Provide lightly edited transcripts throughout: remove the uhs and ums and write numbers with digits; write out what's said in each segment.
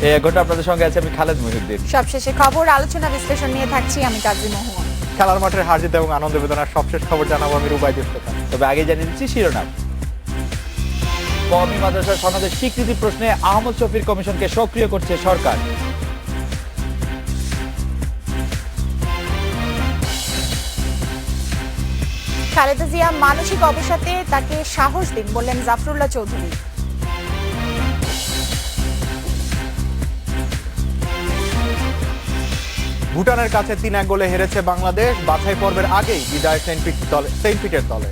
এই ঘন্টা আপনাদের সঙ্গে আছে আমি খালেদ মহিউদ্দিন। সবশেষে খবর, আলোচনা, বিশ্লেষণ নিয়ে থাকছি আমি কাজী মোহাম্মদ। খেলার মাঠের হার জিত এবং আনন্দ বেদনার সবশেষ খবর জানাবো আমি রুবাই ইফতেখার। তবে আগে জানিয়ে দিচ্ছি শিরোনাম। কওমি মাদ্রাসা সনদের স্বীকৃতি প্রশ্নে আহমদ শফির কমিশনকে সক্রিয় করছে সরকার। খালেদা জিয়া মানসিক অবসাদে তাকে সাহস দিন বললেন জাফরুল্লাহ চৌধুরী। ভুটানের কাছে 3-1 গোলে হেরেছে বাংলাদেশ, বাছাই পর্বের আগেই বিদায় সেন্ট পিটের দলে।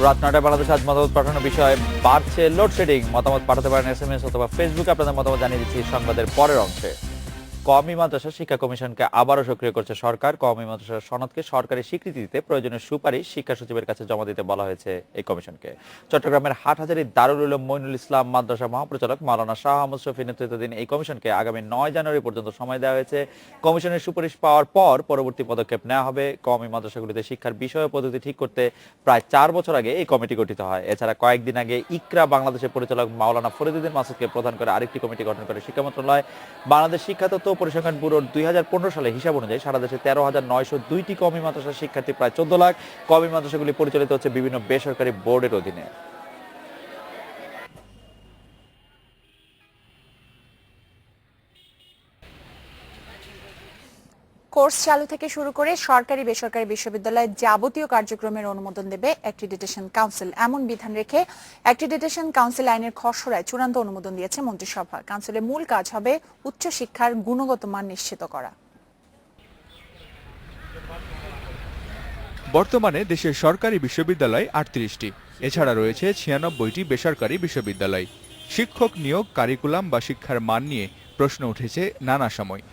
রাত 9টায় বাংলাদেশ আজ মতামত পাঠানোর বিষয়ে বাড়ছে লোডশেডিং। মতামত পাঠাতে পারেন SMS অথবা ফেসবুকে। আপনাদের মতামত জানিয়ে দিচ্ছি সংবাদের পরের অংশে। কওমি মাদ্রাসা শিক্ষা কমিশনকে আবারও সক্রিয় করছে সরকার। কওমি মাদ্রাসার সনদকে সরকারি স্বীকৃতি দিতে প্রয়োজনীয় সুপারিশ শিক্ষা সচিবের কাছে জমা দিতে বলা হয়েছে এই কমিশনকে। চট্টগ্রামের হাটহাজারী দারুল উলুম মইনুল ইসলাম মাদ্রাসা মহাপরিচালক মাওলানা শাহ আহমদ শফী নেতৃত্বাধীন এই কমিশনকে আগামী 9 জানুয়ারি পর্যন্ত সময় দেওয়া হয়েছে। কমিশনের সুপারিশ পাওয়ার পর পরবর্তী পদক্ষেপ নেওয়া হবে। কওমি মাদ্রাসাগুলিতে শিক্ষার বিষয় ও পদ্ধতি ঠিক করতে প্রায় 4 বছর আগে এই কমিটি গঠিত হয়। এছাড়া কয়েকদিন আগে ইকরা বাংলাদেশের পরিচালক মাওলানা ফরিদুদ্দিন মাসুদকে প্রধান করে আরেকটি কমিটি গঠন করে শিক্ষা মন্ত্রণালয়। বাংলাদেশ শিক্ষা তত্ত্ব ও পরিসংখ্যান ব্যুরোর 2015 সালে হিসাব অনুযায়ী সারা দেশে 13,902টি কওমি মাদ্রাসার শিক্ষার্থী, প্রায় 14 লাখ। কওমি মাদ্রাসাগুলি পরিচালিত হচ্ছে বিভিন্ন বেসরকারি বোর্ডের অধীনে। কোর্স চালু থেকে শুরু করে সরকারি বেসরকারি বিশ্ববিদ্যালয়ের যাবতীয় কার্যক্রমের অনুমোদন দেবে অ্যাক্রিডিটেশন কাউন্সিল। এমন বিধান রেখে অ্যাক্রিডিটেশন কাউন্সিল আইনের খসড়ায় চূড়ান্ত অনুমোদন দিয়েছে মন্ত্রিসভা। কাউন্সিলের মূল কাজ হবে উচ্চশিক্ষার গুণগত মান নিশ্চিত করা। বর্তমানে দেশের সরকারি বিশ্ববিদ্যালয় 38টি, এছাড়া রয়েছে 96টি বেসরকারি বিশ্ববিদ্যালয়। শিক্ষক নিয়োগ, কারিকুলাম বা শিক্ষার মান নিয়ে প্রশ্ন উঠেছে নানা সময়।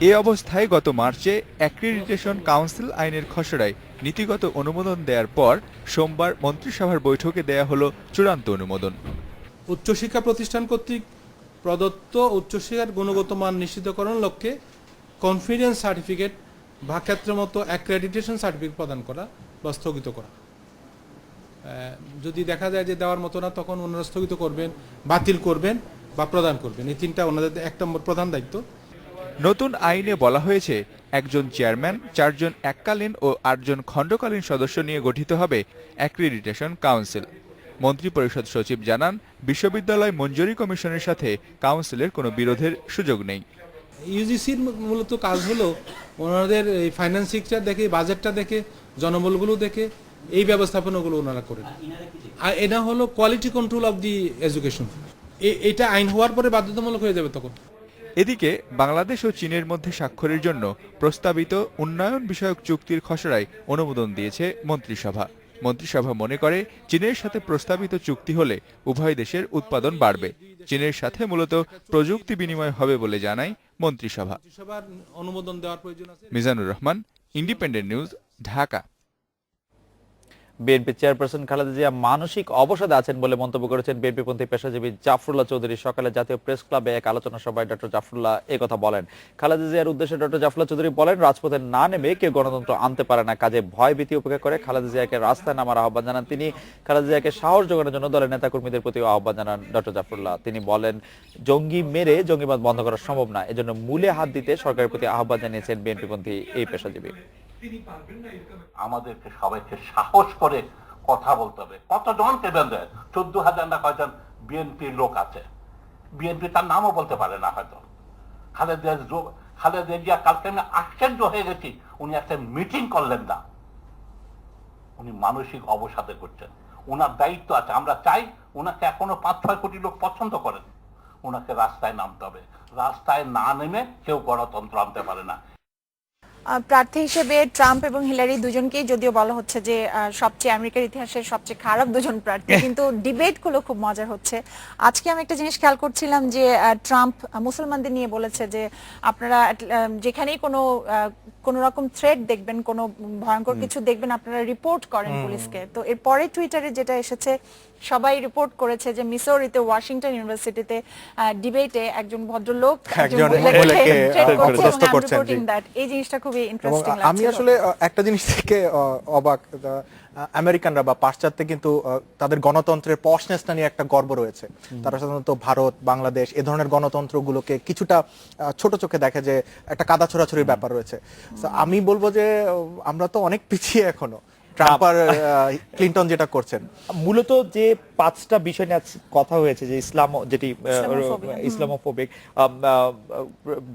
এ অবস্থায় গত মার্চে অ্যাক্রিডিটেশন কাউন্সিল আইনের খসড়ায় নীতিগত অনুমোদন দেওয়ার পর সোমবার মন্ত্রিসভার বৈঠকে দেয়া হলো চূড়ান্ত অনুমোদন। উচ্চশিক্ষা প্রতিষ্ঠান কর্তৃক প্রদত্ত উচ্চশিক্ষার গুণগত মান নিশ্চিতকরণ লক্ষ্যে কনফিডেন্স সার্টিফিকেট বা ক্ষেত্রমতো অ্যাক্রেডিটেশন সার্টিফিকেট প্রদান করা বা স্থগিত করা। যদি দেখা যায় যে দেওয়ার মতো না, তখন ওনারা স্থগিত করবেন, বাতিল করবেন বা প্রদান করবেন। এই তিনটা ওনাদের 1 নম্বর প্রধান দায়িত্ব। নতুন আইনে বলা হয়েছে একজন চেয়ারম্যান, 4 জন এককালীন ও 8 জন খণ্ডকালীন সদস্য নিয়ে গঠিত হবে অ্যাক্রিডিটেশন কাউন্সিল। মন্ত্রিপরিষদ সচিব জানান, বিশ্ববিদ্যালয় মঞ্জুরি কমিশনের সাথে কাউন্সিলের কোনো বিরোধের সুযোগ নেই। ইউজিসির মূলত কাজ হলো ওনাদের এই ফাইন্যান্সিংটা দেখে, বাজেটটা দেখে, জনবলগুলো দেখে এই ব্যবস্থাপনাগুলো ওনারা করেন। আর এটা হলো quality control of the education. এটা আইন হওয়ার পরে বাধ্যতামূলক হয়ে যাবে তখন। এদিকে বাংলাদেশ ও চীনের মধ্যে স্বাক্ষরের জন্য প্রস্তাবিত উন্নয়ন বিষয়ক চুক্তির খসড়ায় অনুমোদন দিয়েছে মন্ত্রিসভা। মন্ত্রিসভা মনে করে, চীনের সাথে প্রস্তাবিত চুক্তি হলে উভয় দেশের উৎপাদন বাড়বে। চীনের সাথে মূলত প্রযুক্তি বিনিময় হবে বলে জানায় মন্ত্রিসভা। অনুমোদন দেওয়ার প্রয়োজন আছে। Mizanur Rahman, independent news, Dhaka. BNP chairperson Khaleda Zia মানসিক অবসাদে আছেন বলে মন্তব্য করেছেন বিএনপিপন্থী পেশাজীবী জাফরুল্লাহ চৌধুরী। সকালে জাতীয় প্রেস ক্লাবে এক আলোচনা সভায় ডক্টর জাফরুল্লাহ একথা বলেন। খালেদা জিয়ার উদ্দেশ্যে ডক্টর জাফরুল্লাহ চৌধুরী বলেন, রাজপথে না নেমে কেউ গণতন্ত্র আনতে পারে না, কাজে ভয় ভীতি উপেক্ষা করে খালেদা জিয়াকে রাস্তায় নামার আহ্বান জানান তিনি। খালেদা জিয়াকে সাহস যোগানোর জন্য দলের নেতাকর্মীদের প্রতিও আহ্বান জানান ডক্টর জাফরুল্লাহ। তিনি বলেন, জঙ্গি মেরে জঙ্গিবাদ বন্ধ করা সম্ভব না, এজন্য মূলে হাত দিতে সরকারের প্রতি আহ্বান জানিয়েছেন বিএনপিপন্থী এই পেশাজীবী। আমাদেরকে সবাইকে সাহস করে কথা বলতে হবে। কতজন কেবেন দেয়? 14,000 না কয়জন বিএনপির লোক আছে। বিএনপি তার নামও বলতে পারে না হয়তো। খালেদা জিয়া কালকে আমি আশ্চর্য হয়ে গেছি, উনি একটা মিটিং করলেন না। উনি মানসিক অবসাদে করছেন। ওনার দায়িত্ব আছে। আমরা চাই ওনাকে এখনো 5-6 কোটি লোক পছন্দ করেন। ওনাকে রাস্তায় নামতে হবে। রাস্তায় না নেমে কেউ গণতন্ত্র আনতে পারে না। প্রার্থী হিসেবে ট্রাম্প এবং হিলারি দুজনকেই যদিও বলা হচ্ছে যে সবচেয়ে আমেরিকার ইতিহাসের সবচেয়ে খারাপ দুজন প্রার্থী, কিন্তু ডিবেট গুলো খুব মজার হচ্ছে। আজকে আমি একটা জিনিস খেয়াল করছিলাম যে ট্রাম্প মুসলমানদের নিয়ে বলেছে যে আপনারা যেখানেই কোনো কোনো রকম থ্রেট দেখবেন, কোনো ভয়ঙ্কর কিছু দেখবেন, আপনারা রিপোর্ট করেন পুলিশকে। তো এরপরে টুইটারে যেটা এসেছে, সবাই রিপোর্ট করেছে যে মিসৌরিতে ওয়াশিংটন ইউনিভার্সিটিতে ডিবেটে একজন ভদ্রলোক একজন মহিলাকে মহিলাকে threat করছে অপদস্থ এবং I'm করছেন, জি। reporting that। এই জিনিসটা খুবই এবং ইন্টারেস্টিং আমি লাগছে। আসলে একটা জিনিস থেকে অবাক, আমেরিকানরা বা পাশ্চাত্যে কিন্তু তাদের গণতন্ত্রের পশনেসটা নিয়ে একটা গর্ব রয়েছে। তারা সাধারণত ভারত, বাংলাদেশ এ ধরনের গণতন্ত্রগুলোকে কিছুটা ছোট চোখে দেখে, যে একটা কাদা ছোড়াছড়ির ব্যাপার রয়েছে। So, আমি বলবো যে আমরা তো অনেক পিছিয়ে এখনো, ট্রাম্প আর ক্লিনটন যেটা করছেন। মূলত যে 5টা বিষয় নিয়ে আজ কথা হয়েছে, যে যেটি ইসলামোফোবিক,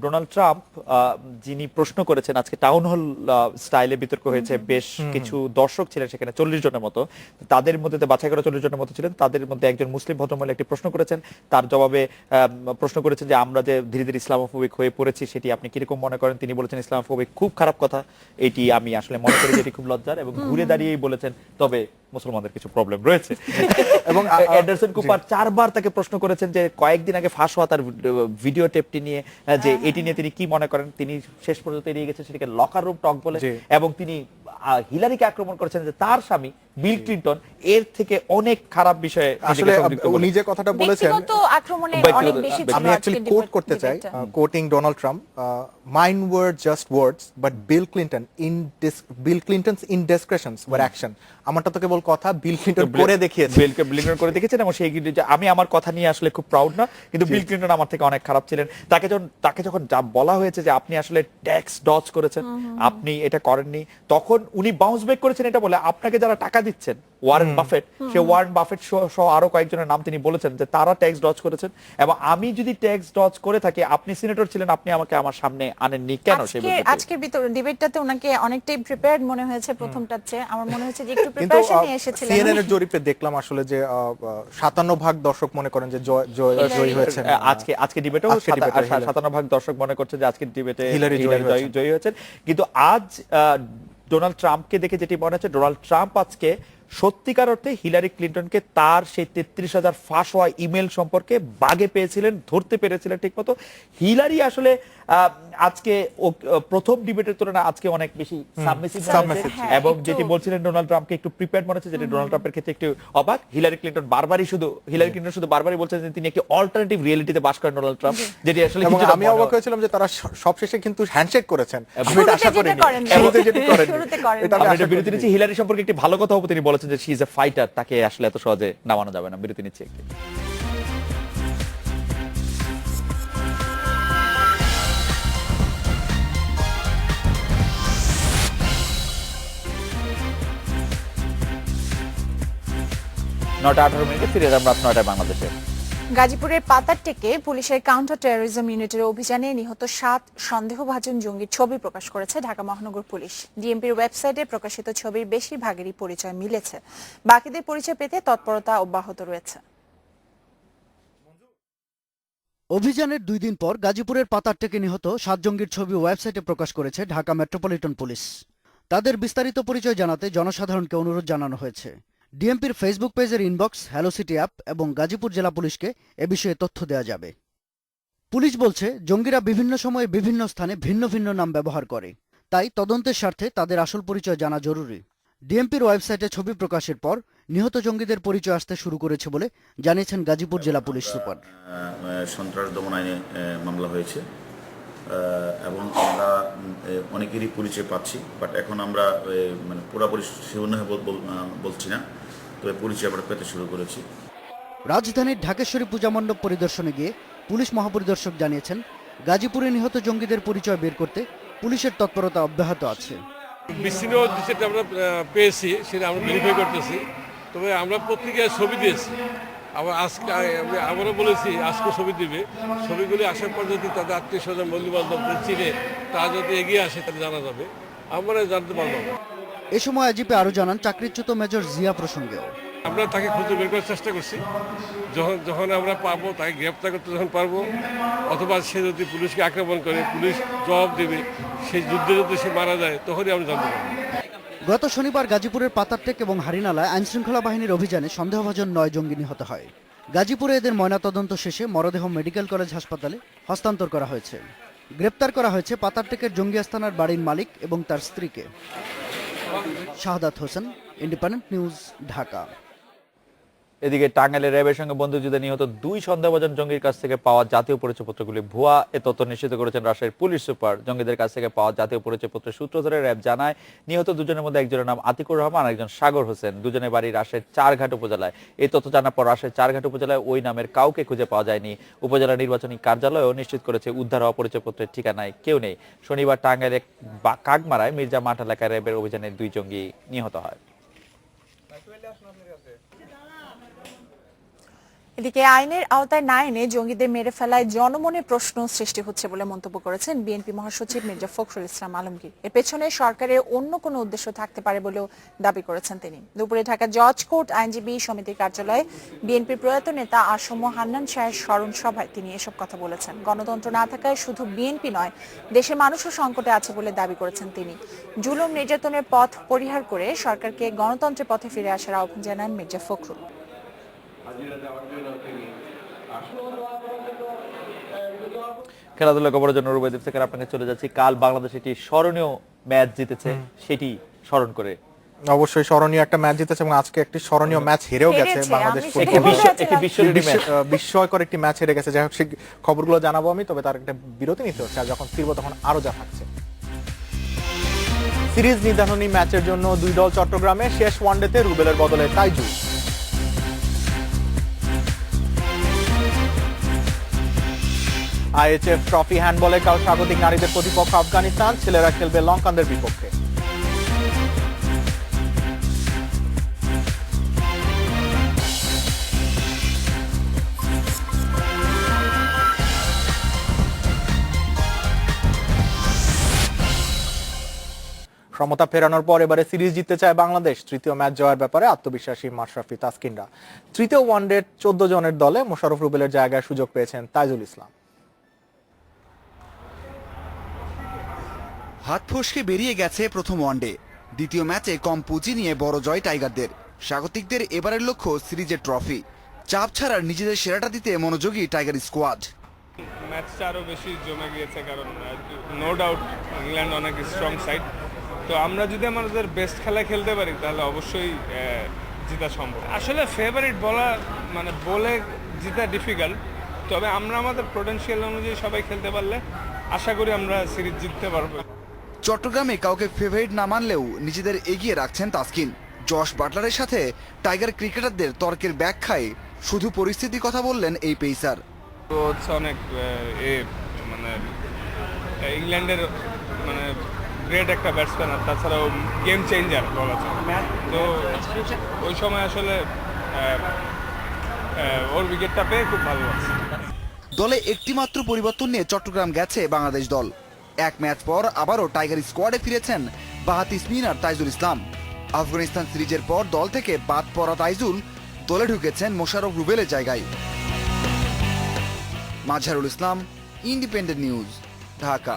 ডোনাল্ড ট্রাম্প যিনি প্রশ্ন করেছেন, আজকে টাউন হল স্টাইলে বিতর্ক হয়েছে, বেশ কিছু দর্শক ছিলেন সেখানে 40 জনের মতো, তাদের মধ্যে বাছাই করা 40 জনের মতো ছিলেন, তাদের মধ্যে একজন মুসলিম ভদ্রমহিলা একটি প্রশ্ন করেছেন, তার জবাবে প্রশ্ন করেছেন যে আমরা যে ধীরে ধীরে ইসলামোফোবিক হয়ে পড়েছি সেটি আপনি কিরকম মনে করেন। তিনি বলেছেন ইসলামোফোবিক খুব খারাপ কথা, এটি আমি আসলে মনে করি যে এটি খুব লজ্জার, এবং ঘুরে দাঁড়িয়েই বলেছেন তবে মুসলমানদের কিছু প্রবলেম রয়েছে। এবং অ্যান্ডারসন কুপার 4 বার তাকে প্রশ্ন করেছেন যে কয়েকদিন আগে ফাঁস হওয়া তার ভিডিও টেপটি নিয়ে, যে এটি নিয়ে তিনি কি মনে করেন। তিনি শেষ পর্যন্ত এড়িয়ে গেছেন সেটাকে লকার রুম টক বলে, এবং তিনি হিলারিকে আক্রমণ করেছেন যে তার স্বামী বিল ক্লিনটন এর থেকে অনেক খারাপ বিষয়ে আসলে উনি যে কথাটা বলেছেন, ব্যক্তিগত আক্রমণে অনেক বেশি ছিল। আমি অ্যাকচুয়ালি কোট করতে চাই, quoting Donald Trump, mine were just words but Bill Clinton's indiscretions were action. আমারটা তো কেবল কথা, বিল ক্লিনটন করে দেখিয়েছে, বিল করে দেখেছেন, এবং সেই আমি আমার কথা নিয়ে আসলে খুব প্রাউড না, কিন্তু বিল ক্লিনটন আমার থেকে অনেক খারাপ ছিলেন। তাকে যখন বলা হয়েছে যে আপনি আসলে ট্যাক্স ডজ করেছেন, আপনি এটা করেননি, তখন উনি বাউন্স ব্যাক করেছেন এটা বলে আপনাকে যারা টাকা দিচ্ছেন, ওয়ারেন বাফেট, সে ওয়ারেন বাফেট সহ আরো কয়েকজনের নাম তিনি বলেছেন যে তারা ট্যাক্স ডজ করেছেন, এবং আমি যদি ট্যাক্স ডজ করে থাকি, আপনি সিনেটর ছিলেন, আপনি আমাকে আমার সামনে আনেননি কেন? আজকের ডিবেটটাতে ওনাকে অনেকই প্রিপেয়ার্ড মনে হয়েছে প্রথমটার চেয়ে। আমার মনে হচ্ছে যে একটু কিন্তু প্রিপারেশন নিয়ে এসেছিলেন। সিএনএন এর জরিপে দেখলাম আসলে যে 57% দর্শক মনে করেন যে জয়ী হয়েছেন। আজকে ডিবেটেও 57% দর্শক মনে করছে যে আজকের ডিবেটে হিলারি জয়ী হয়েছেন। কিন্তু আজ ডোনাল্ড ট্রাম্পকে দেখে যেটি মনে হচ্ছে, ডোনাল্ড ট্রাম্প আজকে সত্যিকার অর্থে হিলারি ক্লিনটনকে তার সেই 33,000 ফাঁস হওয়া ইমেল সম্পর্কে বাগে পেয়েছিলেন, ধরতে পেরেছিলেন ঠিক মতো। হিলারি আসলে আজকে প্রথম ডিবেটের তুলনায় আজকে অনেক বেশি সাবমিসিভ, এবং যেটি বলছিলেন ডোনাল্ড ট্রাম্পকে একটু প্রিপেয়ার্ড মনে হচ্ছে, যেটি ডোনাল্ড ট্রাম্পের ক্ষেত্রে একটু অবাক। হিলারি ক্লিনটন শুধু বারবারই বলছেন যে তিনি একটি অল্টারনেটিভ রিয়েলিটিতে বাস করেন ডোনাল্ড ট্রাম্প, যেটি আসলে আমি অবাক হয়েছিলাম যে তারা সবশেষে কিন্তু হ্যান্ডশেক করেছেন। আমি এটা আশা করিনি। শুরুতে বিরতি নিচ্ছি। হিলারি সম্পর্কে একটি ভালো কথা তিনি বলেছেন যে শি ইজ এ ফাইটার, তাকে আসলে এত সহজে নামানো যাবে না। বিরতি নিচ্ছি একটি। নটা 18 মিনিটে ফিরে যাবো রাত 9টায় বাংলাদেশে। গাজীপুরের পাতারটেকে পুলিশের কাউন্টার টেরোরিজম ইউনিটের অভিযানে নিহত 7 সন্দেহভাজন জঙ্গির ছবি প্রকাশ করেছে ঢাকা মহানগর পুলিশ। ডিএমপির ওয়েবসাইটে প্রকাশিত ছবির বেশিরভাগেরই পরিচয় মিলেছে, বাকিদের পরিচয় পেতে তৎপরতা অব্যাহত রয়েছে। অভিযানের 2 দিন পর গাজীপুরের পাতারটেকে নিহত 7 জঙ্গির ছবি ওয়েবসাইটে প্রকাশ করেছে ঢাকা মেট্রোপলিটন পুলিশ। তাদের বিস্তারিত পরিচয় জানাতে জনসাধারণকে অনুরোধ জানানো হয়েছে। ডিএমপির ফেসবুক পেজের ইনবক্স, হ্যালো সিটি অ্যাপ এবং গাজীপুর জেলা পুলিশকে এ বিষয়ে তথ্য দেওয়া যাবে। পুলিশ বলছে, জঙ্গিরা বিভিন্ন সময়ে বিভিন্ন স্থানে ভিন্ন ভিন্ন নাম ব্যবহার করে, তাই তদন্তের স্বার্থে তাদের আসল পরিচয় জানা জরুরি। ডিএমপির ওয়েবসাইটে ছবি প্রকাশের পর নিহত জঙ্গিদের পরিচয় আসতে শুরু করেছে বলে জানিয়েছেন গাজীপুর জেলা পুলিশ সুপার। সন্ত্রাস দমন আইনে মামলা হয়েছে, এবং আমরা অনেকেরই পরিচয় পাচ্ছি, বাট এখন আমরা মানে পুরোপুরি সেভাবে বলছি না, তবে পরিচয় আমরা পেতে শুরু করেছি। রাজধানীর ঢাকেশ্বরী পূজা মণ্ডপ পরিদর্শনে গিয়ে পুলিশ মহাপরিদর্শক জানিয়েছেন, গাজীপুরে নিহত জঙ্গিদের পরিচয় বের করতে পুলিশের তৎপরতা অব্যাহত আছে। বিচ্ছিন্ন যেটা আমরা পেয়েছি সেটা আমরা ভেরিফাই করতেছি, তবে আমরা পত্রিকায় ছবি দিয়েছি, আবার আজকে আবারও বলেছি আজকে ছবি দিবে। ছবিগুলি আসার পর যদি তাদের আত্মীয় স্বজন বন্ধু বান্ধবদের চিনে তারা যদি এগিয়ে আসে তাহলে জানা যাবে, আমরা জানতে পারবো। এ সময় আইজিপি আরও জানান, চাকরিচ্যুত মেজর জিয়া প্রসঙ্গেও আমরা তাকে খুঁজে বের করার চেষ্টা করছি, যখন আমরা পারবো তাকে গ্রেপ্তার করতে যখন পারবো, অথবা সে যদি পুলিশকে আক্রমণ করে পুলিশ জবাব দেবে, সেই যুদ্ধে যদি সে মারা যায় তখনই আমরা জানতে পারবো। গত শনিবার গাজীপুরের পাতারটেক এবং হারিনালায় আইনশৃঙ্খলা বাহিনীর অভিযানে সন্দেহভাজন 9 জঙ্গি নিহত হয়। গাজীপুরে এদের ময়নাতদন্ত শেষে মরদেহ মেডিকেল কলেজ হাসপাতালে হস্তান্তর করা হয়েছে। গ্রেপ্তার করা হয়েছে পাতারটেকের জঙ্গি আস্তানার বাড়ির মালিক এবং তার স্ত্রীকে। Shahadat Hossain, independent news, Dhaka. এদিকে টাঙ্গাইলে র্যাবের সঙ্গে বন্দুকযুদ্ধে নিহত 2 সন্দেহভাজন জঙ্গির কাছ থেকে পাওয়া জাতীয় পরিচয়পত্রগুলি ভুয়া, এ তথ্য নিশ্চিত করেছেন রাজশাহীর পুলিশ সুপার। জঙ্গিদের কাছ থেকে পাওয়া জাতীয় পরিচয়পত্রের সূত্র ধরে র্যাব জানায়, নিহত দুজনের মধ্যে একজনের নাম আতিকুর রহমান, একজন সাগর হোসেন। দুজনের বাড়ি রাজশাহীর চারঘাট উপজেলায়। এই তথ্য জানার পর রাজশাহীর চারঘাট উপজেলায় ওই নামের কাউকে খুঁজে পাওয়া যায়নি। উপজেলা নির্বাচনী কার্যালয়ও নিশ্চিত করেছে উদ্ধার হওয়া পরিচয়পত্রের ঠিকানায় কেউ নেই। শনিবার টাঙ্গাইলে কাকমারায় মির্জা মাঠ এলাকায় র্যাবের অভিযানে 2 জঙ্গি নিহত হয়। এদিকে আইনের আওতায় না এনে জঙ্গিদের মেরে ফেলায় জনমনে প্রশ্ন সৃষ্টি হচ্ছে বলে মন্তব্য করেছেন বিএনপি মহাসচিব মির্জা ফখরুল ইসলাম আলমগীর। এর পেছনে সরকারের অন্য কোনো উদ্দেশ্য থাকতে পারে বলেও দাবি করেছেন তিনি। দুপুরে ঢাকা জজ কোর্ট আইনজীবী সমিতির কার্যালয়ে বিএনপির প্রয়াত নেতা আসম হান্নান শাহের স্মরণ সভায় তিনি এসব কথা বলেছেন। গণতন্ত্র না থাকায় শুধু বিএনপি নয়, দেশের মানুষও সংকটে আছে বলে দাবি করেছেন তিনি। জুলুম নির্যাতনের পথ পরিহার করে সরকারকে গণতন্ত্রের পথে ফিরে আসার আহ্বান জানান মির্জা ফখরুল। খেলাধুলা খবরের জন্য রুবাইদীপ থেকে আপনাকে চলে যাচ্ছি। কাল বাংলাদেশ একটি স্মরণীয় ম্যাচ জিতেছে, সেটি স্মরণ করে। অবশ্যই স্মরণীয় একটা ম্যাচ জিতেছে এবং আজকে একটি স্মরণীয় ম্যাচ হেরেও গেছে বাংলাদেশ। বিস্ময়কর একটি ম্যাচ হেরে গেছে। যাই হোক, সেই খবরগুলো জানাবো আমি, তবে তার একটা বিরতি নিতে হচ্ছে। আর যখন ফিরবো তখন আরো যা থাকছে। সিরিজ নির্ধারণী ম্যাচের জন্য 2 দল চট্টগ্রামে। শেষ ওয়ানডেতে রুবেলের বদলে তাইজুল। আইএচএফ ট্রফি হ্যান্ডবলে কাল স্বাগতিক নারীদের প্রতিপক্ষ আফগানিস্তান। ছেলেরা খেলবে লঙ্কানদের বিপক্ষে। সমতা ফেরানোর পর এবারে সিরিজ জিততে চায় বাংলাদেশ। তৃতীয় ম্যাচ জয়ের ব্যাপারে আত্মবিশ্বাসী মাশরাফি তাসকিনরা। তৃতীয় ওয়ানডে 14 জনের দলে মোশাররফ রুবেলের জায়গায় সুযোগ পেয়েছেন তাইজুল ইসলাম। হাত ফসকে বেরিয়ে গেছে প্রথম ওয়ানডে। দ্বিতীয় ম্যাচে কম পুঁজি নিয়ে বড় জয় টাইগারদের। স্বাগতিকদের এবারের লক্ষ্য সিরিজের ট্রফি। চাপ ছাড়া নিজেদের সেরাটা দিতে মনোযোগী টাইগার স্কোয়াড। ম্যাচটা আরো বেশি জমে গিয়েছে, কারণ নো ডাউট ইংল্যান্ড অনেক স্ট্রং সাইড। তো আমরা যদি আমাদের বেস্ট খেলা খেলতে পারি তাহলে অবশ্যই জেতা সম্ভব। আসলে ফেভারিট বলে জেতা ডিফিকাল্ট, তবে আমরা আমাদের পোটেনশিয়াল অনুযায়ী সবাই খেলতে পারলে আশা করি আমরা সিরিজ জিততে পারবো। চট্টগ্রামে কাউকে ফেভারিট না মানলেও নিজেদের এগিয়ে রাখছেন তাসকিন। জশ বাটলারের সাথে টাইগার ক্রিকেটারদের তর্কের ব্যাখ্যায় শুধু পরিস্থিতির কথা বললেন এই পেসার। তো হচ্ছে অনেক ইংল্যান্ডের গ্রেট একটা ব্যাটসম্যান, আর তাছাড়াও গেম চেঞ্জার বলা যায়। তো ওই সময় আসলে ওর উইকেটটা পেয়ে খুব ভালো লাগছে। দলে একটি মাত্র পরিবর্তন নিয়ে চট্টগ্রাম গেছে বাংলাদেশ দল। এক ম্যাচ পর আবারও টাইগার স্কোয়াডে ফিরেছেন বাঁহাতি স্পিনার তাইজুল ইসলাম। আফগানিস্তান সিরিজের পর দল থেকে বাদ পড়া তাইজুল দলে ঢুকেছেন মোশাররফ রুবেলের জায়গায়। Mazharul Islam, independent news, Dhaka.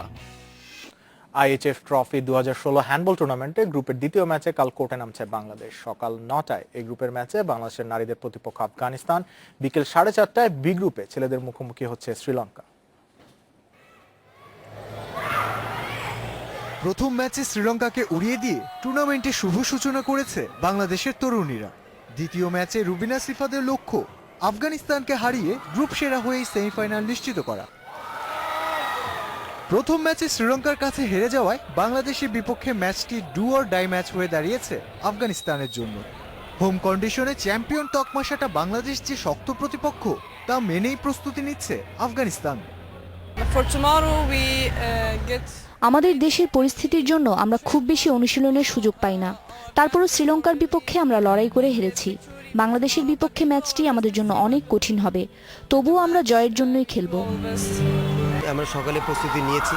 IHF trophy 2016 handball টুর্নামেন্টে গ্রুপের দ্বিতীয় ম্যাচে কাল কোর্টে নামছে বাংলাদেশ। সকাল 9টায় এই গ্রুপের ম্যাচে বাংলাদেশের নারীদের প্রতিপক্ষ আফগানিস্তান। বিকেল 4:30টায় বি গ্রুপে ছেলেদের মুখোমুখি হচ্ছে শ্রীলঙ্কা। প্রথম ম্যাচে শ্রীলঙ্কাকে উড়িয়ে দিয়ে টুর্নামেন্টে শুভ সূচনা করেছে বাংলাদেশের তরুণীরা। দ্বিতীয় ম্যাচে রুবিনা সিফাদের লক্ষ্য আফগানিস্তানকে হারিয়ে গ্রুপ সেরা হয়েই সেমিফাইনাল নিশ্চিত করা। প্রথম ম্যাচে শ্রীলঙ্কার কাছে হেরে যাওয়ায় বাংলাদেশের বিপক্ষে ম্যাচটি ডু অর ডাই ম্যাচ হয়ে দাঁড়িয়েছে আফগানিস্তানের জন্য। হোম কন্ডিশনে চ্যাম্পিয়ন তকমাশাটা বাংলাদেশ যে শক্ত প্রতিপক্ষ তা মেনেই প্রস্তুতি নিচ্ছে আফগানিস্তান। আমাদের দেশের পরিস্থিতির জন্য আমরা খুব বেশি অনুশীলনের সুযোগ পাই না। তারপরও শ্রীলঙ্কার বিপক্ষে আমরা লড়াই করে হেরেছি। বাংলাদেশের বিপক্ষে ম্যাচটি আমাদের জন্য অনেক কঠিন হবে, তবুও আমরা জয়ের জন্যই খেলব। আমরা সকালে প্রস্তুতি নিয়েছি,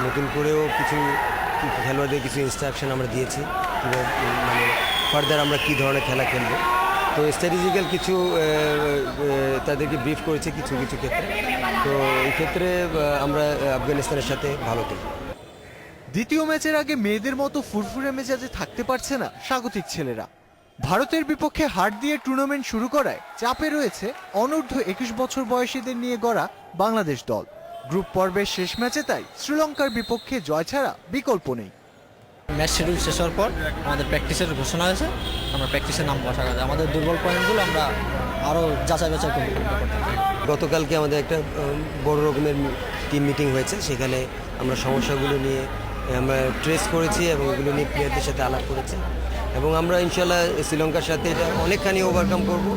নতুন করেও কিছু খেলোয়াড়দের কিছু ইনস্ট্রাকশন আমরা দিয়েছি, ফার্দার আমরা কী ধরনের খেলা খেলব। তো স্ট্র্যাটেজিক্যাল কিছু তাদেরকে ব্রিফ করেছে কিছু কিছু ক্ষেত্রে। তো এই ক্ষেত্রে আমরা আফগানিস্তানের সাথে ভালো খেলব। দ্বিতীয় ম্যাচের আগে মেয়েদের মতো ফুরফুরে মেজাজে থাকতে পারছে না স্বাগতিক ছেলেরা। ভারতের বিপক্ষে হার দিয়ে টুর্নামেন্ট শুরু করায় চাপে রয়েছে অনূর্ধ্ব 21 বছর বয়সীদের নিয়ে গড়া বাংলাদেশ দল। গ্রুপ পর্বের শেষ ম্যাচে তাই শ্রীলঙ্কার বিপক্ষে জয় ছাড়া বিকল্প নেই। ম্যাচ শিডিউল শেষ হওয়ার পর আমাদের প্র্যাকটিসের ঘোষণা হয়েছে, আমরা প্র্যাকটিসে নাম বসা গেছে, আমাদের দুর্বল পয়েন্টগুলো আমরা আরও যাচাই বাছাই করতে। গতকালকে আমাদের একটা বড় রকমের টিম মিটিং হয়েছে, সেখানে আমরা সমস্যাগুলো নিয়ে আমরা ট্রেস করেছি এবং এগুলো নিয়ে প্লেয়ারদের সাথে আলাপ করেছি এবং আমরা ইনশাল্লাহ শ্রীলঙ্কার সাথে এটা অনেকখানি ওভারকাম করব।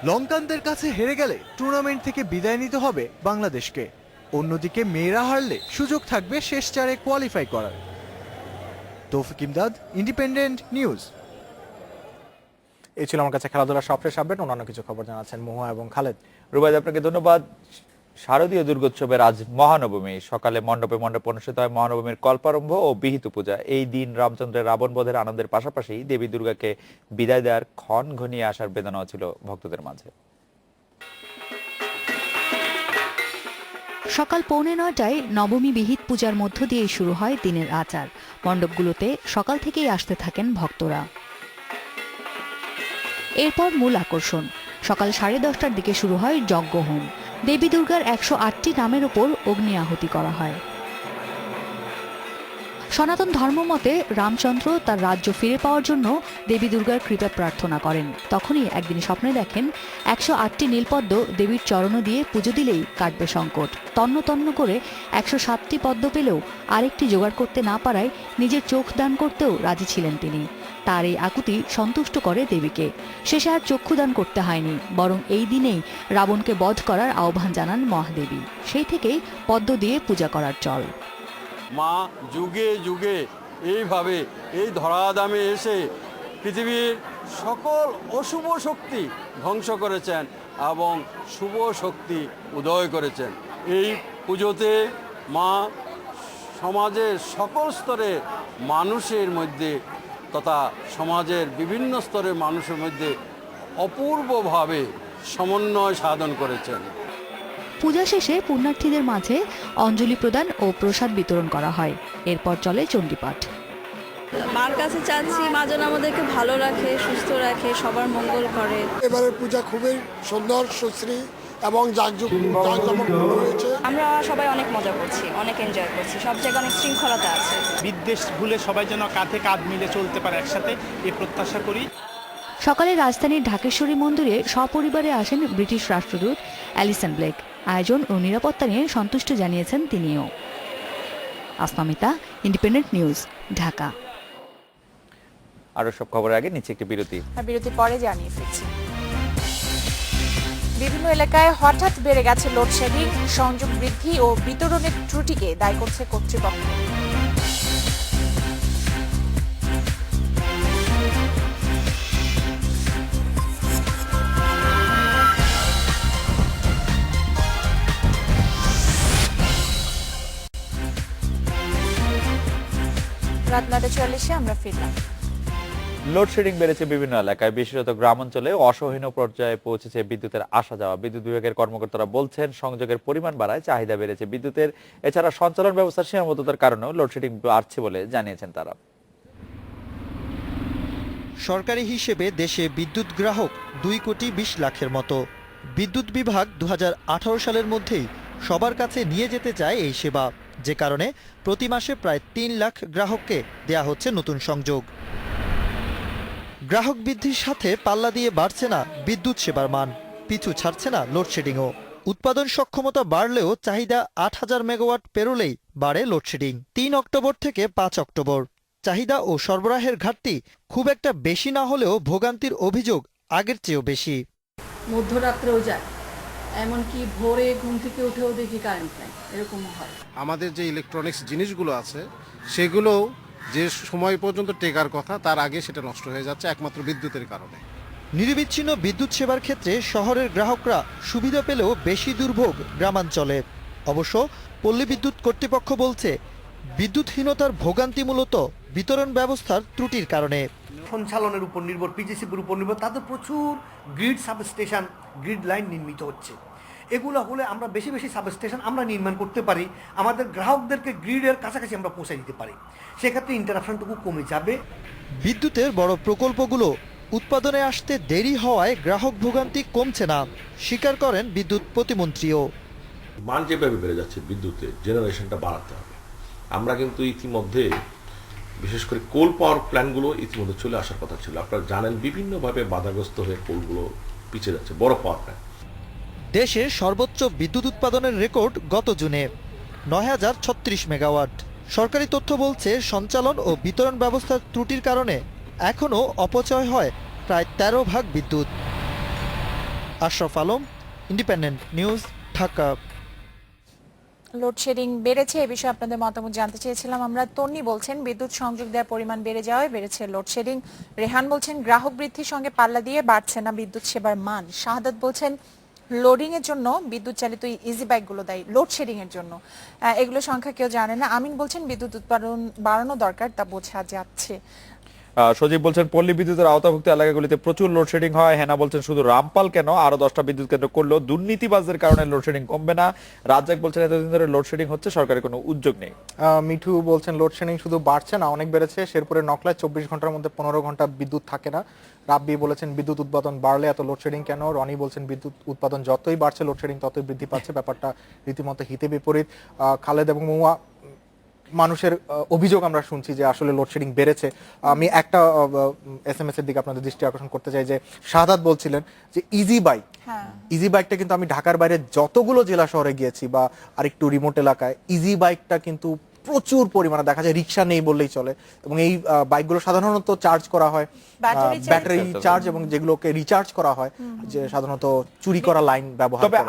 লঙ্কানদের কাছে হেরে গেলে টুর্নামেন্ট থেকে বিদায় নিতে হবে বাংলাদেশকে। অন্যদিকে মেয়েরা হারলে সুযোগ থাকবে শেষ চারে কোয়ালিফাই করার। তৌফিক ইমদাদ, ইন্ডিপেন্ডেন্ট নিউজ। এই ছিল আমার কাছে খেলাধুলার সবশেষ আপডেট। অন্যান্য কিছু খবর জানাচ্ছেন মহুয়া এবং খালেদ। রুবাইদ, আপনাকে ধন্যবাদ। শারদীয় দুর্গোৎসবের আজ মহানবমী। সকালে মণ্ডপে মণ্ডপে অনুষ্ঠিত হয় মহানবমীর কল্পারম্ভ ও বিহিত পূজা। এই দিন রামচন্দ্রের রাবণ বধের আনন্দের পাশাপাশি দেবী দুর্গাকে বিদায় দেওয়ার ক্ষণ ঘনিয়ে আসার বেদনাও ছিল ভক্তদের মাঝে। সকাল 8:45টায় নবমী বিহিত পূজার মধ্য দিয়ে শুরু হয় দিনের আচার। মণ্ডপগুলোতে সকাল থেকেই আসতে থাকেন ভক্তরা। এরপর মূল আকর্ষণ। সকাল 10:30টার দিকে শুরু হয় যজ্ঞ হোম। দেবী দুর্গার 108টি নামের ওপর অগ্নি আহুতি করা হয়। সনাতন ধর্মমতে রামচন্দ্র তার রাজ্য ফিরে পাওয়ার জন্য দেবী দুর্গার কৃপা প্রার্থনা করেন। তখনই একদিন স্বপ্নে দেখেন 108টি নীলপদ্ম দেবীর চরণ দিয়ে পুজো দিলেই কাটবে সংকট। তন্ন তন্ন করে 107টি পদ্ম পেলেও আরেকটি জোগাড় করতে না পারায় নিজের চোখ দান করতেও রাজি ছিলেন তিনি। তার এই আকুতি সন্তুষ্ট করে দেবীকে। শেষে আর চক্ষুদান করতে হয়নি, বরং এই দিনেই রাবণকে বধ করার আহ্বান জানান মহাদেবী। সেই থেকেই পদ্ম দিয়ে পূজা করার চল। মা যুগে যুগে এইভাবে এই ধরাধামে এসে পৃথিবীর সকল অশুভ শক্তি ধ্বংস করেছেন এবং শুভ শক্তি উদয় করেছেন। এই পুজোতে মা সমাজের সকল স্তরের মানুষের মধ্যে তথা সমাজের বিভিন্ন স্তরের মানুষের মধ্যে অপূর্বভাবে সমন্বয় সাধন করেছেন। পূজা শেষে পুণ্যার্থীদের মাঝে অঞ্জলি প্রদান ও প্রসাদ বিতরণ করা হয়। এরপর চলে চণ্ডীপাঠ। মার কাছে চাচ্ছি মা যেন আমাদেরকে ভালো রাখে, সুস্থ রাখে, সবার মঙ্গল করে। এবারের পূজা খুবই সুন্দর, সুশ্রী এবং জাঁকজমকপূর্ণ হয়েছে। আমরা সবাই অনেক মজা করছি, অনেক এনজয় করছি। সব জায়গায় অনেক শৃঙ্খলতা আছে। বিদ্বেষ ভুলে সবাই যেন কাঁধে কাঁধ মিলে চলতে পারে একসাথে, এই প্রত্যাশা করি। সকালে রাজধানীর ঢাকেশ্বরী মন্দিরে সপরিবারে আসেন ব্রিটিশ রাষ্ট্রদূত অ্যালিসন ব্লেক। আয়োজন ও নিরাপত্তা নিয়ে সন্তুষ্ট জানিয়েছেন তিনিও। আসমামিতা, ইন্ডিপেন্ডেন্ট নিউজ, ঢাকা। আরো সব খবরের আগে নিচে একটি বিরতি। বিরতি পরে জানিয়ে ফিরছি। বিভিন্ন এলাকায় হঠাৎ বেড়ে গেছে লোডশেডিং, সংযোগ বৃদ্ধি ও বিতরণের ত্রুটিকে দায়ী করছে কর্তৃপক্ষ। রাত 9:40 আমরা ফিরলাম। লোডশেডিং বেড়েছে বিভিন্ন এলাকায়, বিশেষত গ্রামাঞ্চলে অসহনীয় পর্যায়ে পৌঁছেছে বিদ্যুতের আসা যাওয়া। বিদ্যুৎ বিভাগের কর্মকর্তারা বলছেন, সংযোগের পরিমাণ বাড়ায় চাহিদা বেড়েছে বিদ্যুতের। এছাড়া সঞ্চালন ব্যবস্থার সীমাবদ্ধতার কারণেও লোডশেডিং বাড়ছে বলে জানিয়েছেন তারা। সরকারি হিসেবে দেশে বিদ্যুৎ গ্রাহক 2,20 লাখের মতো। বিদ্যুৎ বিভাগ 2018 সালের মধ্যেই সবার কাছে নিয়ে যেতে চায় এই সেবা, যে কারণে প্রতি মাসে প্রায় 3 লাখ গ্রাহককে দেয়া হচ্ছে নতুন সংযোগ। গ্রাহক বৃদ্ধির সাথে পাল্লা দিয়ে বাড়ছে না বিদ্যুৎ সেবার মান, পিছু ছাড়ছে না লোডশেডিংও। উৎপাদন সক্ষমতা বাড়লেও চাহিদা 8,000 মেগাওয়াট পেরোলেই বাড়ে লোডশেডিং। 3 অক্টোবর থেকে 5 অক্টোবর চাহিদা ও সরবরাহের ঘাটতি খুব একটা বেশি না হলেও ভোগান্তির অভিযোগ আগের চেয়েও বেশি। মধ্যরাত্রেও যায়, এমনকি ভোরে ঘুম থেকে উঠেও দেখি কারেন্ট নাই, এরকম হয়। আমাদের যে ইলেকট্রনিক্স জিনিসগুলো আছে সেগুলোও যে সময় পর্যন্ত টেকার কথা তার আগে সেটা নষ্ট হয়ে যাচ্ছে একমাত্র বিদ্যুতের কারণে। নিরবিচ্ছিন্ন বিদ্যুৎ সেবার ক্ষেত্রে শহরের গ্রাহকরা সুবিধা পেলেও বেশি দুর্ভোগ গ্রামাঞ্চলে। অবশ্য পল্লী বিদ্যুৎ কর্তৃপক্ষ বলছে, বিদ্যুৎহীনতার ভোগান্তি মূলত বিতরণ ব্যবস্থার ত্রুটির কারণে। সঞ্চালনের উপর নির্ভর, পিজিসিবির উপর নির্ভর, তাদের প্রচুর গ্রিড সাবস্টেশন, গ্রিড লাইন নির্মিত হচ্ছে। এগুলো হলে আমরা বেশি বেশি সাবস্টেশন আমরা নির্মাণ করতে পারি, আমাদের গ্রাহকদেরকে গ্রিডের কাছাকাছি আমরা পৌঁছে দিতে পারি, সেক্ষেত্রে ইন্টারাপশনটুকু কমে যাবে। বিদ্যুতের বড় প্রকল্পগুলো উৎপাদনে আসতে দেরি হওয়ায় গ্রাহক ভোগান্তি কমছে না, স্বীকার করেন বিদ্যুৎ প্রতিমন্ত্রীও। মান যেভাবে বেড়ে যাচ্ছে বিদ্যুতের জেনারেশনটা বাড়াতে হবে। আমরা কিন্তু ইতিমধ্যে বিশেষ করে কোল পাওয়ার প্ল্যান্টগুলো ইতিমধ্যে চলে আসার কথা ছিল। আপনারা জানেন বিভিন্নভাবে বাধাগ্রস্ত হয়ে কোলগুলো পিছিয়ে যাচ্ছে, বড় পাওয়ার প্ল্যান্ট। দেশে সর্বোচ্চ বিদ্যুৎ উৎপাদনের রেকর্ড গত জুনে ৯,০৩৬ মেগাওয়াট। সরকারি তথ্য বলছে সঞ্চালন ও বিতরণ ব্যবস্থার ত্রুটির কারণে এখনও অপচয় হয় প্রায় ১৩ ভাগ বিদ্যুৎ। Ashraf Alam, independent news, Dhaka. Load shedding বেড়েছে, এ বিষয়ে আপনাদের মতামত জানতে চেয়েছিলাম আমরা। তন্নি বলছেন বিদ্যুৎ সংযোগ দেওয়ার পরিমাণ বেড়ে যাওয়ায় বেড়েছে লোডশেডিং। রেহান বলছেন গ্রাহক বৃদ্ধির সঙ্গে পাল্লা দিয়ে বাড়ছে না বিদ্যুৎ সেবার মান। শাহাদাত বলছেন লোডিং এর জন্য বিদ্যুৎ চালিত ইজি বাইকগুলো দায়ী, লোডশেডিং এর জন্য। এগুলো সংখ্যা কেউ জানে না। আমিন বলছেন বিদ্যুৎ উৎপাদন বাড়ানো দরকার, তা বোঝা যাচ্ছে। সজীব বলছেন পল্লী বিদ্যুতের আওতাভুক্ত এলাকাগুলিতে প্রচুর লোডশেডিং হয়। হেনা বলছেন শুধু রামপাল কেন, আরো 10টা বিদ্যুৎ কেন্দ্র করলেও দুর্নীতিবাজদের কারণে লোডশেডিং কমবে না। রাজ্জাক বলছেন এতদিন ধরে লোডশেডিং হচ্ছে, সরকারের কোনো উদ্যোগ নেই। মিঠু বলছেন লোডশেডিং শুধু বাড়ছে না, অনেক বেড়েছে। শেরপুরের নকলায় 24 ঘন্টার মধ্যে 15 ঘন্টা বিদ্যুৎ থাকে না। রাব্বি বলেছেন বিদ্যুৎ উৎপাদন বাড়লে এত লোডশেডিং কেন। রনি বলছেন বিদ্যুৎ উৎপাদন যতই বাড়ছে লোডশেডিং ততই বৃদ্ধি পাচ্ছে, ব্যাপারটা রীতিমতো হিতে বিপরীত। খালেদ এবং মৌয়া মানুষের অভিযোগ আমরা শুনছি যে আসলে লোডশেডিং বেড়েছে। আমি একটা SMS এর দিকে আপনাদের দৃষ্টি আকর্ষণ করতে চাই যে শাহাদাত বলছিলেন যে ইজি বাইকটা কিন্তু আমি ঢাকার বাইরে যতগুলো জেলা শহরে গিয়েছি বা আরেকটু রিমোট এলাকায় ইজি বাইকটা কিন্তু প্রচুর পরিমাণে দেখা যায়, রিক্সা নেই বললেই চলে। এবং এই বাইকগুলো সাধারণত চার্জ করা হয় ব্যাটারি চার্জ, এবং যেগুলোকে রিচার্জ করা হয় যে সাধারণত চুরি করা লাইন ব্যবহার। তবে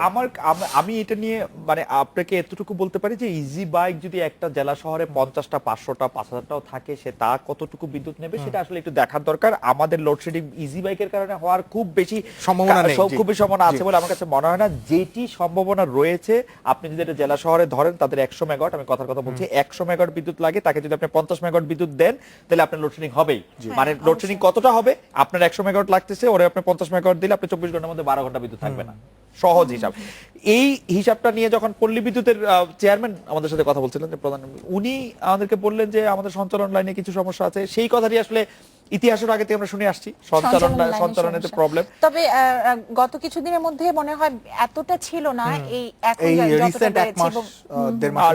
আমি এটা নিয়ে মানে আপনাকে এতটুকু বলতে পারি যে ইজি বাইক যদি একটা জেলা শহরে 50টা 500টা 5000টাও থাকে, সে তা কতটুকু বিদ্যুৎ নেবে সেটা আসলে একটু দেখার দরকার। আমাদের লোডশেডিং ইজি বাইকের কারণে হওয়ার খুব বেশি সম্ভাবনা আছে বলে আমার কাছে মনে হয় না। যেটি সম্ভাবনা রয়েছে, আপনি যদি এটা জেলা শহরে ধরেন তাদের 100 মেগাওয়াট, আমি কথার কথা বলছি, 100 মেগাওয়াট বিদ্যুৎ লাগে, তাকে যদি আপনি 50 মেগাওয়াট বিদ্যুৎ দেন তাহলে আপনার লোডশেডিং হবেই। মানে লোডশেডিং কতটা হবে, আপনার 100 মেগাওয়াট লাগতেছে, ওরে আপনি 50 মেগাওয়াট দিলে আপনি 24 ঘন্টার মধ্যে 12 ঘন্টা বিদ্যুৎ থাকবে না। সহজ হিসাব। এই হিসাবটা নিয়ে যখন পল্লী বিদ্যুতের চেয়ারম্যান আমাদের সাথে কথা বলছিলেন, যে প্রধান উনি আমাদেরকে বললেন যে আমাদের সঞ্চালন লাইনে কিছু সমস্যা আছে। সেই কথাটি আসলে ইতিহাসের আগে থেকে আমরা শুনে আসছি, সঞ্চালনের প্রবলেম। তবে গত কিছুদিনের মধ্যে মনে হয় এতটা ছিল না, এই এখন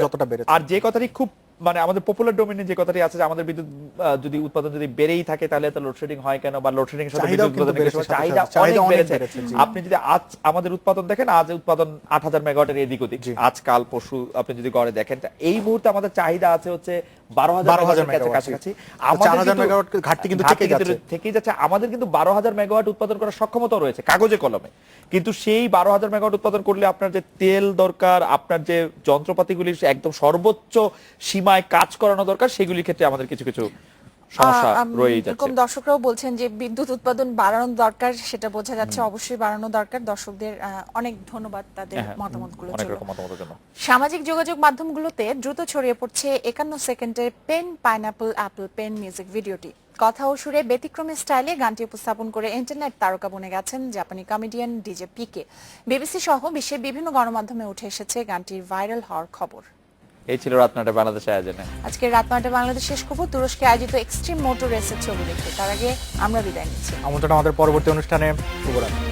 যতটা বেড়েছে। আর যে কথাটি খুব মানে আমাদের পপুলার ডোমেইনে যে কথাটি আছে যে আমাদের বিদ্যুৎ যদি উৎপাদন যদি বেড়েই থাকে তাহলে এত লোডশেডিং হয় কেন, বা লোডশেডিং এর সাথে বিদ্যুৎ উৎপাদনের চাহিদা অনেক বেড়েছে। আপনি যদি আজ আমাদের উৎপাদন দেখেন, আজ উৎপাদন 8000 মেগাওয়াটের এদিক ওদিক, আজকাল পরশু আপনি যদি গড়ে দেখেন, এই মুহূর্তে আমাদের চাহিদা আছে হচ্ছে 12,000 মেগাওয়াটের কাছাকাছি। 4000 মেগাওয়াট ঘাটতি কিন্তু থেকেই যাচ্ছে। আমাদের কিন্তু 12,000 মেগাওয়াট উৎপাদন করার সক্ষমতা রয়েছে কাগজে কলমে, কিন্তু সেই 12,000 মেগাওয়াট উৎপাদন করলে আপনার যে তেল দরকার, আপনার যে যন্ত্রপাতিগুলির একদম সর্বোচ্চ সীমায় কাজ করানো দরকার, সেগুলির ক্ষেত্রে আমাদের কিছু কিছু সমস্যা রয়েই যাচ্ছে। এরকম দর্শকরাও বলছেন যে বিদ্যুৎ উৎপাদন বাড়ানো দরকার, সেটা বোঝা যাচ্ছে, অবশ্যই বাড়ানো দরকার। দর্শকদের অনেক ধন্যবাদ তাদের মতামতগুলোর জন্য। সামাজিক যোগাযোগ মাধ্যমগুলোতে দ্রুত ছড়িয়ে পড়ছে 51 সেকেন্ডের pen pineapple apple pen music ভিডিওটি। কথা ও সুরে ব্যতিক্রমী স্টাইলে গানটি উপস্থাপন করে ইন্টারনেট তারকা বনে গেছেন জাপানি কমেডিয়ান ডিজে পিকে। বিবিসি সহ বিশ্বের বিভিন্ন গণমাধ্যমে উঠে এসেছে গানটির ভাইরাল হওয়ার খবর। এই ছিল রাত 9টায় বাংলাদেশ আয়োজনে। আজকে রাত 9টায় বাংলাদেশ শেষ খবর তুরস্কে আয়োজিত এক্সট্রিম মোটর রেসের ছবি দেখে। তার আগে আমরা বিদায় নিচ্ছি। আমন্ত্রণ আমাদের পরবর্তী অনুষ্ঠানে। শুভরাত্রি।